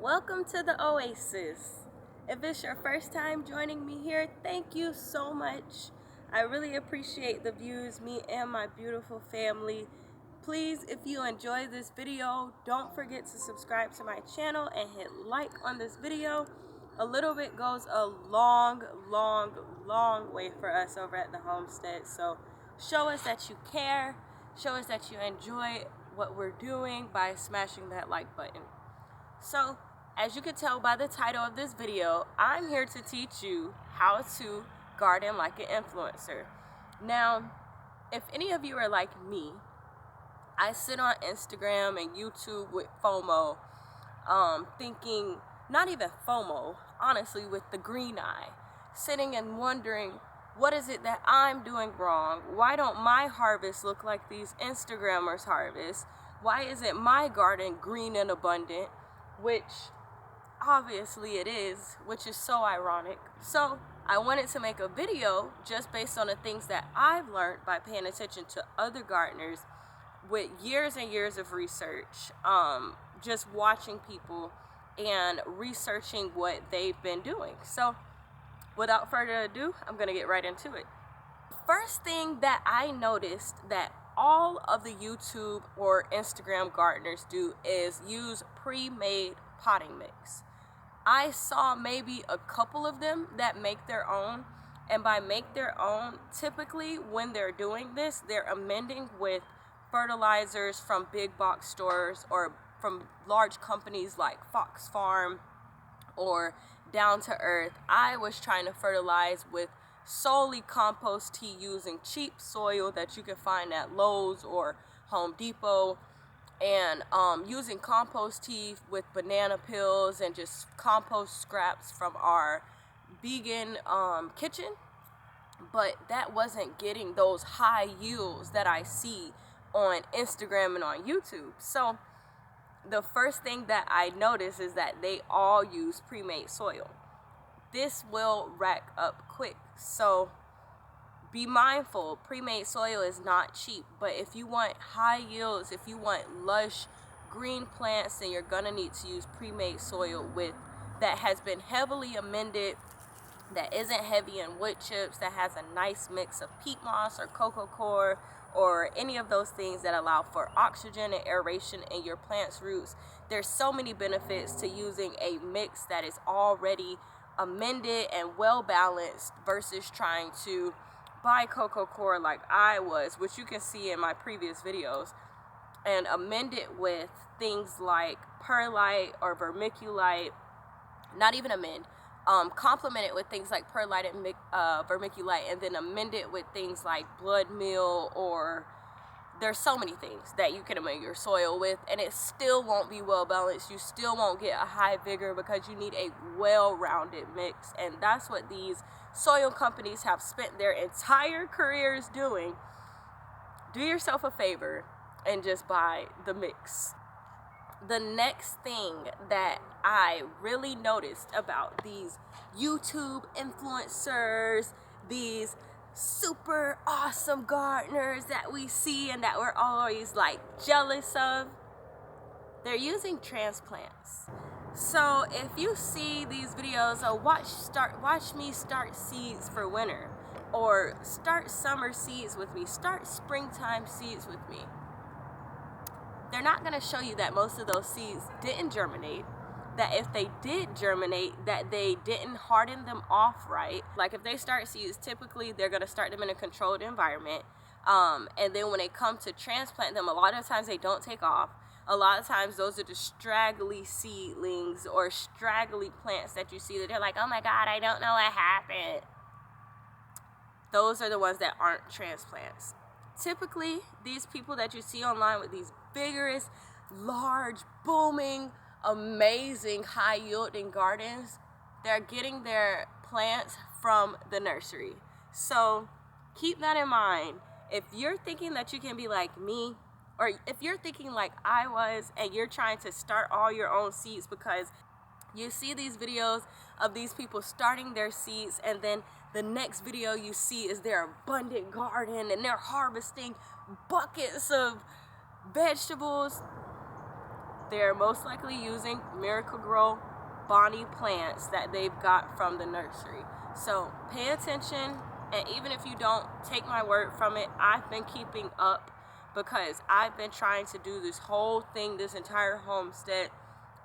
Welcome to the Oasis. If it's your first time joining me here, thank you so much. I really appreciate the views, me and my beautiful family. Please, if you enjoy this video, don't forget to subscribe to my channel and hit like on this video. A little bit goes a long way for us over at the homestead. So show us that you care, show us that you enjoy what we're doing by smashing that like button. So, as you can tell by the title of this video, I'm here to teach you how to garden like an influencer. Now, if any of you are like me, I sit on Instagram and YouTube with FOMO, thinking, not even FOMO, honestly, with the green eye, sitting and wondering, what is it that I'm doing wrong? Why don't my harvest look like these Instagrammers' harvest? Why isn't my garden green and abundant? Which obviously it is, which is so ironic. So I wanted to make a video just based on the things that I've learned by paying attention to other gardeners with years and years of research, just watching people and researching what they've been doing. So without further ado, I'm gonna get right into it. First thing that I noticed that all of the YouTube or Instagram gardeners do is use pre-made potting mix. I saw maybe a couple of them that make their own, and by make their own, typically when they're doing this, they're amending with fertilizers from big box stores or from large companies like Fox Farm or Down to Earth. I was trying to fertilize with solely compost tea using cheap soil that you can find at Lowe's or Home Depot, and using compost tea with banana peels and just compost scraps from our vegan kitchen. But that wasn't getting those high yields that I see on Instagram and on YouTube. So the first thing that I noticed is that they all use pre-made soil. This will rack up quick, so be mindful. Pre-made soil is not cheap, but if you want high yields, if you want lush green plants, then you're gonna need to use pre-made soil that has been heavily amended, that isn't heavy in wood chips, that has a nice mix of peat moss or cocoa coir or any of those things that allow for oxygen and aeration in your plant's roots. There's so many benefits to using a mix that is already amended and well balanced versus trying to buy cocoa coir like I was, which you can see in my previous videos, and amend it with things like perlite or vermiculite. Not even amend, complement it with things like perlite and vermiculite, and then amend it with things like blood meal, or there's so many things that you can amend your soil with, and it still won't be well balanced. You still won't get a high vigor because you need a well-rounded mix, and that's what these soil companies have spent their entire careers doing. Do yourself a favor and just buy the mix. The next thing that I really noticed about these YouTube influencers, these super awesome gardeners that we see and that we're always like jealous of, they're using transplants. So if you see these videos of watch me start seeds for winter, or start summer seeds with me, start springtime seeds with me, they're not going to show you that most of those seeds didn't germinate, that if they did germinate, that they didn't harden them off right. Like if they start seeds, typically they're going to start them in a controlled environment, and then when they come to transplant them, a lot of times they don't take off. A lot of times those are the straggly seedlings or straggly plants that you see that they're like, oh my God, I don't know what happened. Those are the ones that aren't transplants. Typically, these people that you see online with these vigorous, large, booming, amazing, high-yielding gardens, they're getting their plants from the nursery. So keep that in mind. If you're thinking that you can be like me, or if you're thinking like I was and you're trying to start all your own seeds because you see these videos of these people starting their seeds, and then the next video you see is their abundant garden and they're harvesting buckets of vegetables, they're most likely using Miracle-Gro Bonnie plants that they've got from the nursery. So pay attention, and even if you don't take my word from it, I've been keeping up because I've been trying to do this whole thing, this entire homestead,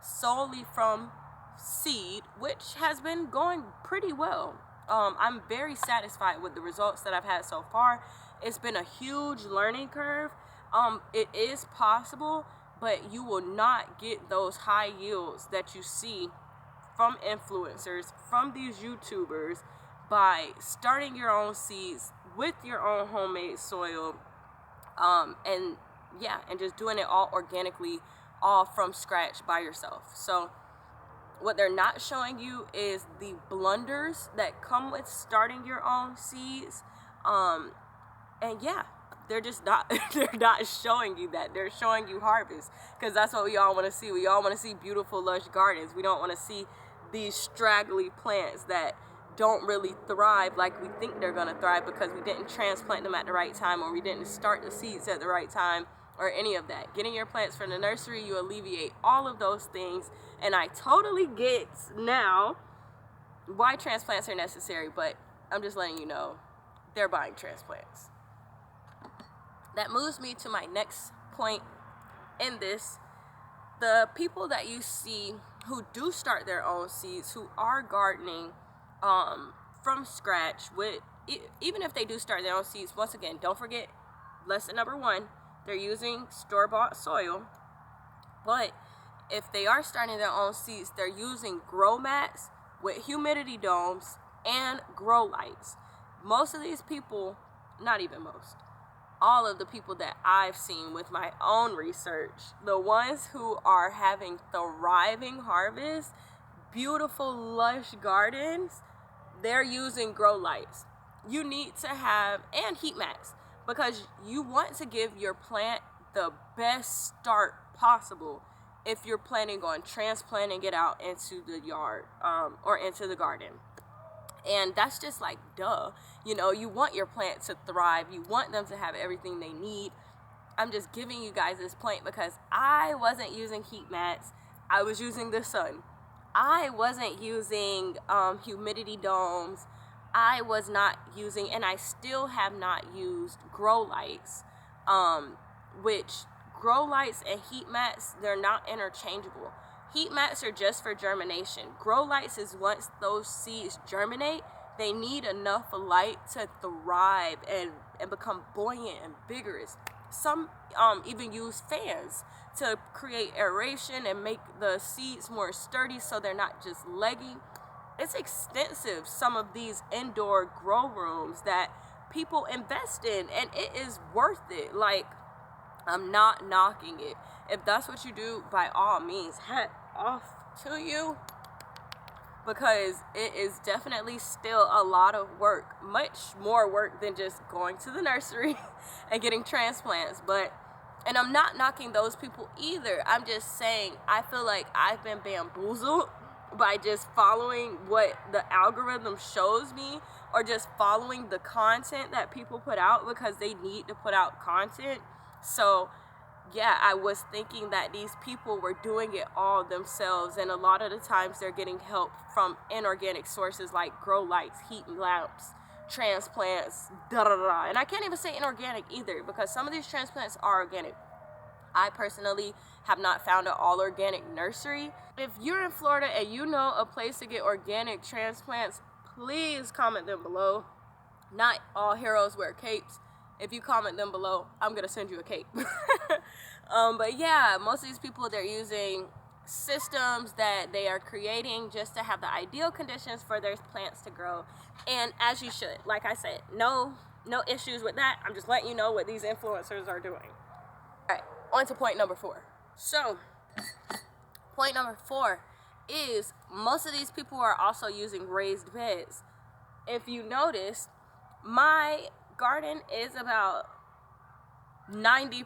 solely from seed, which has been going pretty well. I'm very satisfied with the results that I've had so far. It's been a huge learning curve. It is possible, but you will not get those high yields that you see from influencers, from these YouTubers, by starting your own seeds with your own homemade soil, and just doing it all organically, all from scratch by yourself. So what they're not showing you is the blunders that come with starting your own seeds. And yeah, they're just not they're not showing you that. They're showing you harvest, because that's what we all want to see. We all want to see beautiful, lush gardens. We don't want to see these straggly plants that don't really thrive like we think they're going to thrive because we didn't transplant them at the right time, or we didn't start the seeds at the right time, or any of that. Getting your plants from the nursery, you alleviate all of those things. And I totally get now why transplants are necessary, but I'm just letting you know they're buying transplants. That moves me to my next point in this. The people that you see who do start their own seeds, who are gardening from scratch, with even if they do start their own seeds, once again, don't forget lesson number 1, they're using store-bought soil. But if they are starting their own seeds, they're using grow mats with humidity domes and grow lights. Most of these people, not even most, all of the people that I've seen with my own research, the ones who are having thriving harvests, beautiful lush gardens, they're using grow lights. You need to have, and heat mats, because you want to give your plant the best start possible if you're planning on transplanting it out into the yard, or into the garden. And that's just like, duh. You know, you want your plant to thrive. You want them to have everything they need. I'm just giving you guys this point because I wasn't using heat mats. I was using the sun. I wasn't using humidity domes. I was not using, and I still have not used grow lights, which grow lights and heat mats, they're not interchangeable. Heat mats are just for germination. Grow lights is once those seeds germinate, they need enough light to thrive and become buoyant and vigorous. Some even use fans to create aeration and make the seeds more sturdy so they're not just leggy. It's extensive, some of these indoor grow rooms that people invest in, and it is worth it. Like, I'm not knocking it. If that's what you do, by all means, hat off to you, because it is definitely still a lot of work, much more work than just going to the nursery and getting transplants. And I'm not knocking those people either. I'm just saying I feel like I've been bamboozled by just following what the algorithm shows me, or just following the content that people put out because they need to put out content. So yeah, I was thinking that these people were doing it all themselves, and a lot of the times they're getting help from inorganic sources like grow lights, heat lamps, transplants, and I can't even say inorganic either, because some of these transplants are organic. I personally have not found an all organic nursery. If you're in Florida and you know a place to get organic transplants, please comment them below. Not all heroes wear capes. If you comment them below, I'm gonna send you a cape. But yeah, most of these people, they're using systems that they are creating just to have the ideal conditions for their plants to grow. And as you should, like I said, no issues with that. I'm just letting you know what these influencers are doing. All right, on to point number 4. So, point number 4 is most of these people are also using raised beds. If you notice, my garden is about 90%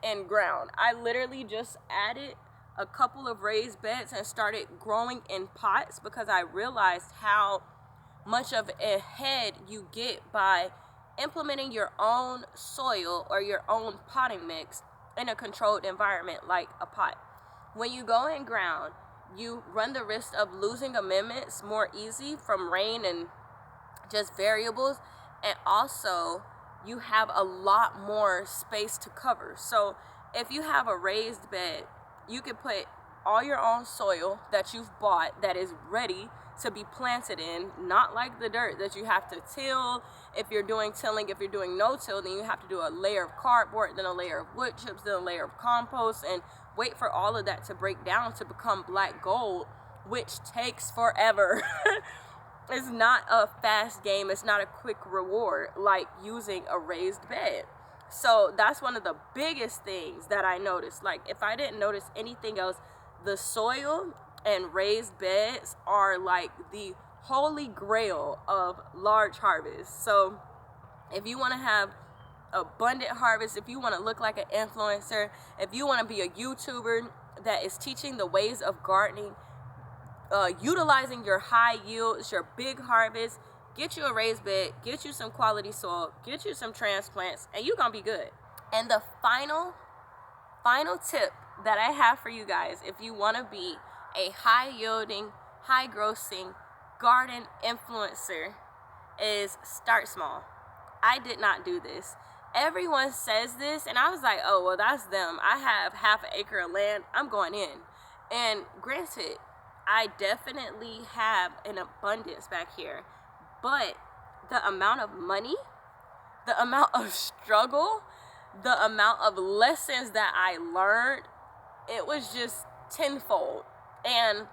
in ground. I literally just added a couple of raised beds and started growing in pots because I realized how much of a head you get by implementing your own soil or your own potting mix in a controlled environment like a pot. When you go in ground, you run the risk of losing amendments more easy from rain and just variables, and also you have a lot more space to cover. So if you have a raised bed, you can put all your own soil that you've bought that is ready to be planted in, not like the dirt that you have to till. If you're doing tilling, if you're doing no till, then you have to do a layer of cardboard, then a layer of wood chips, then a layer of compost, and wait for all of that to break down to become black gold, which takes forever. It's not a fast game. It's not a quick reward like using a raised bed. So that's one of the biggest things that I noticed. Like, if I didn't notice anything else, the soil and raised beds are like the holy grail of large harvests. So if you want to have abundant harvest, if you want to look like an influencer, if you want to be a YouTuber that is teaching the ways of gardening, utilizing your high yields, your big harvest, get you a raised bed, get you some quality soil, get you some transplants, and you're gonna be good. And the final tip that I have for you guys, if you want to be a high yielding, high grossing garden influencer, is start small. I did not do this. Everyone says this, and I was like, oh, well, that's them. I have half an acre of land. I'm going in. And granted, I definitely have an abundance back here, but the amount of money, the amount of struggle, the amount of lessons that I learned, it was just tenfold. And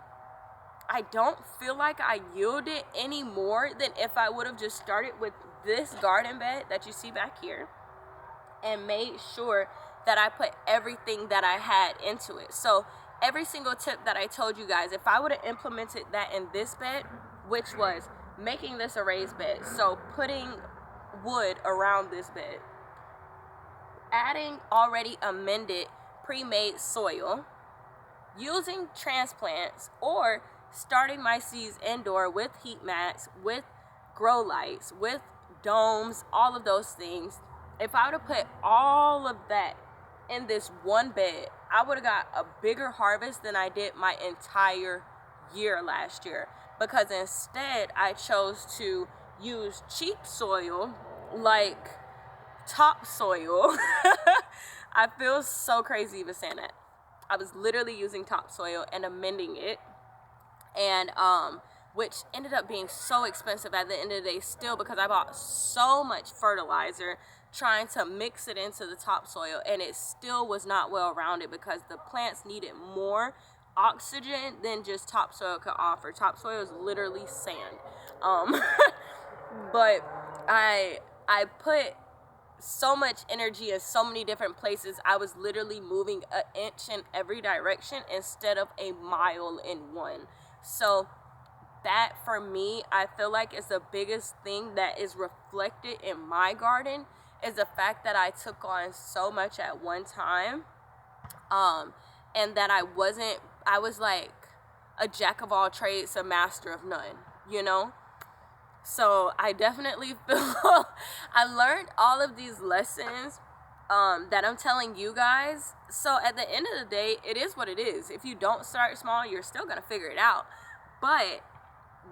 I don't feel like I yielded any more than if I would have just started with this garden bed that you see back here and made sure that I put everything that I had into it. So every single tip that I told you guys, if I would have implemented that in this bed, which was making this a raised bed, so putting wood around this bed, adding already amended pre-made soil, using transplants, or starting my seeds indoor with heat mats, with grow lights, with domes, all of those things. If I would have put all of that in this one bed, I would have got a bigger harvest than I did my entire year last year, because instead I chose to use cheap soil like topsoil. I feel so crazy even saying that. I was literally using topsoil and amending it, and which ended up being so expensive at the end of the day still, because I bought so much fertilizer trying to mix it into the topsoil, and it still was not well rounded because the plants needed more oxygen than just topsoil could offer. Topsoil is literally sand. But I put so much energy in so many different places. I was literally moving an inch in every direction instead of a mile in one. So that, for me, I feel like is the biggest thing that is reflected in my garden, is the fact that I took on so much at one time, and that I was like a jack of all trades, a master of none, you know? So I definitely feel I learned all of these lessons that I'm telling you guys. So at the end of the day, it is what it is. If you don't start small, you're still going to figure it out. But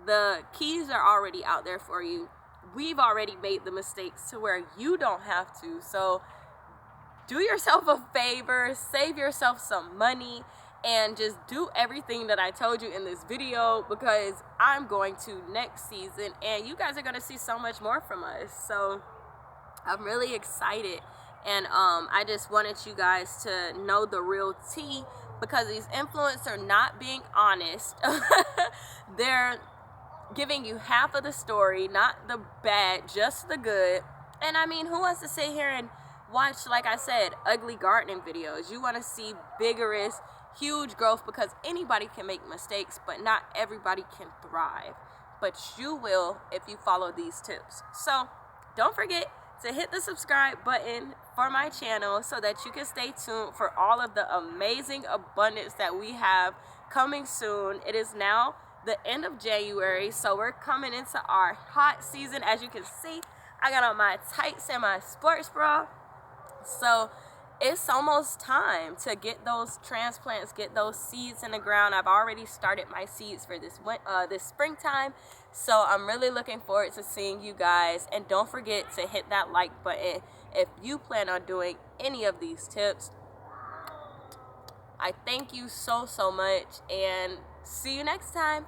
the keys are already out there for you. We've already made the mistakes to where you don't have to. So do yourself a favor, save yourself some money, and just do everything that I told you in this video, because I'm going to next season and you guys are going to see so much more from us. So I'm really excited, and I just wanted you guys to know the real tea, because these influencers are not being honest. They're giving you half of the story, not the bad, just the good. And I mean, who wants to sit here and watch, like I said, ugly gardening videos? You want to see vigorous, huge growth, because anybody can make mistakes, but not everybody can thrive. But you will if you follow these tips. So don't forget to hit the subscribe button for my channel so that you can stay tuned for all of the amazing abundance that we have coming soon. It is now the end of January, so we're coming into our hot season. As you can see, I got on my tights and my sports bra. So it's almost time to get those transplants, get those seeds in the ground. I've already started my seeds for this springtime, so I'm really looking forward to seeing you guys. And don't forget to hit that like button if you plan on doing any of these tips. I thank you so much, and see you next time.